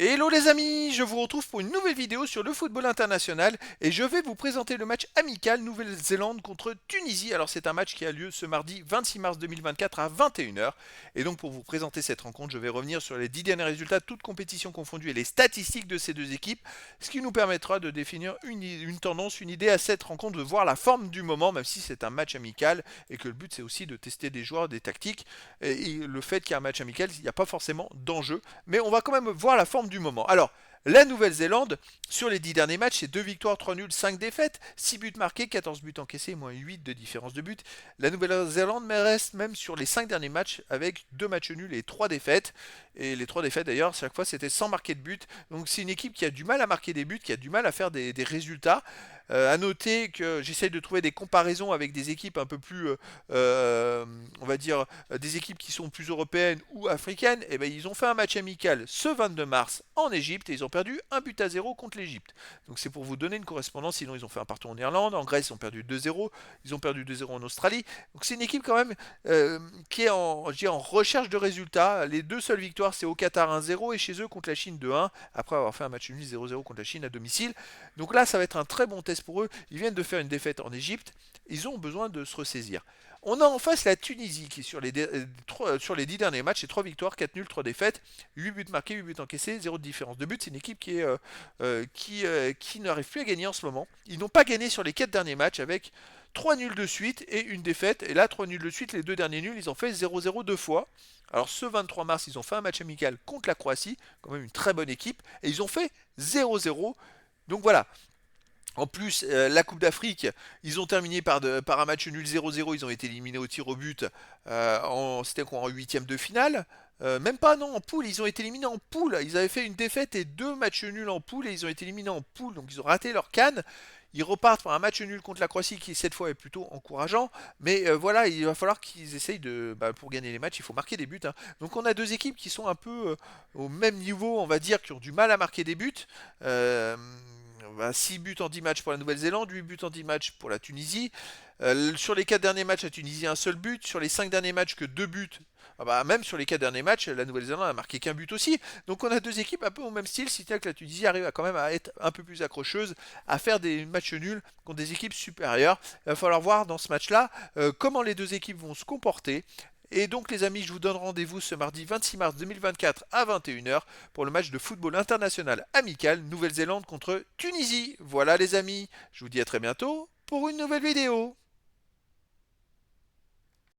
Hello les amis, je vous retrouve pour une nouvelle vidéo sur le football international et je vais vous présenter le match amical Nouvelle-Zélande contre Tunisie. Alors c'est un match qui a lieu ce mardi 26 mars 2024 à 21 h. Et donc pour vous présenter cette rencontre, je vais revenir sur les 10 derniers résultats, toutes compétitions confondues et les statistiques de ces deux équipes, ce qui nous permettra de définir une tendance, une idée à cette rencontre, de voir la forme du moment, même si c'est un match amical et que le but c'est aussi de tester des joueurs, des tactiques. Et le fait qu'il y a un match amical, il n'y a pas forcément d'enjeu, mais on va quand même voir la forme du moment. Alors, la Nouvelle-Zélande, sur les 10 derniers matchs, c'est 2 victoires, 3 nuls, 5 défaites, 6 buts marqués, 14 buts encaissés, moins 8 de différence de but. La Nouvelle-Zélande reste même sur les 5 derniers matchs avec 2 matchs nuls et 3 défaites. Et les 3 défaites d'ailleurs, chaque fois c'était sans marquer de but. Donc c'est une équipe qui a du mal à marquer des buts, qui a du mal à faire des résultats. À noter que j'essaye de trouver des comparaisons avec des équipes un peu plus, on va dire, des équipes qui sont plus européennes ou africaines. Et ben ils ont fait un match amical ce 22 mars en Égypte et ils ont perdu 1 but à 0 contre l'Égypte. Donc c'est pour vous donner une correspondance. Sinon ils ont fait un partout en Irlande, en Grèce ils ont perdu 2-0, ils ont perdu 2-0 en Australie. Donc c'est une équipe quand même qui est en recherche de résultats. Les deux seules victoires c'est au Qatar 1-0 et chez eux contre la Chine 2-1 après avoir fait un match nul 0-0 contre la Chine à domicile. Donc là, ça va être un très bon test pour eux. Ils viennent de faire une défaite en Égypte. Ils ont besoin de se ressaisir. On a en face la Tunisie qui, sur les 10 derniers matchs, c'est 3 victoires, 4 nuls, 3 défaites, 8 buts marqués, 8 buts encaissés, 0 de différence de but. C'est une équipe qui n'arrive plus à gagner en ce moment. Ils n'ont pas gagné sur les 4 derniers matchs avec 3 nuls de suite et une défaite. Et là, 3 nuls de suite, les deux derniers nuls, ils ont fait 0-0 deux fois. Alors ce 23 mars, ils ont fait un match amical contre la Croatie, quand même une très bonne équipe, et ils ont fait 0-0. Donc voilà. En plus, la Coupe d'Afrique, ils ont terminé par un match nul 0-0. Ils ont été éliminés au tir au but. C'était quoi, en huitième de finale. Même pas, non, en poule. Ils ont été éliminés en poule. Ils avaient fait une défaite et deux matchs nuls en poule et ils ont été éliminés en poule. Donc ils ont raté leur canne. Ils repartent par un match nul contre la Croatie qui cette fois est plutôt encourageant. Mais voilà, il va falloir qu'ils essayent de... pour gagner les matchs, il faut marquer des buts, hein. Donc on a deux équipes qui sont un peu au même niveau, on va dire, qui ont du mal à marquer des buts. Euh, 6 buts en 10 matchs pour la Nouvelle-Zélande, 8 buts en 10 matchs pour la Tunisie. Sur les 4 derniers matchs, la Tunisie a un seul but. Sur les 5 derniers matchs, que 2 buts. Même sur les 4 derniers matchs, la Nouvelle-Zélande a marqué qu'un but aussi. Donc on a deux équipes un peu au même style, si bien que la Tunisie arrive quand même à être un peu plus accrocheuse, à faire des matchs nuls contre des équipes supérieures. Il va falloir voir dans ce match-là comment les deux équipes vont se comporter. Et donc les amis, je vous donne rendez-vous ce mardi 26 mars 2024 à 21 h pour le match de football international amical Nouvelle-Zélande contre Tunisie. Voilà les amis, je vous dis à très bientôt pour une nouvelle vidéo.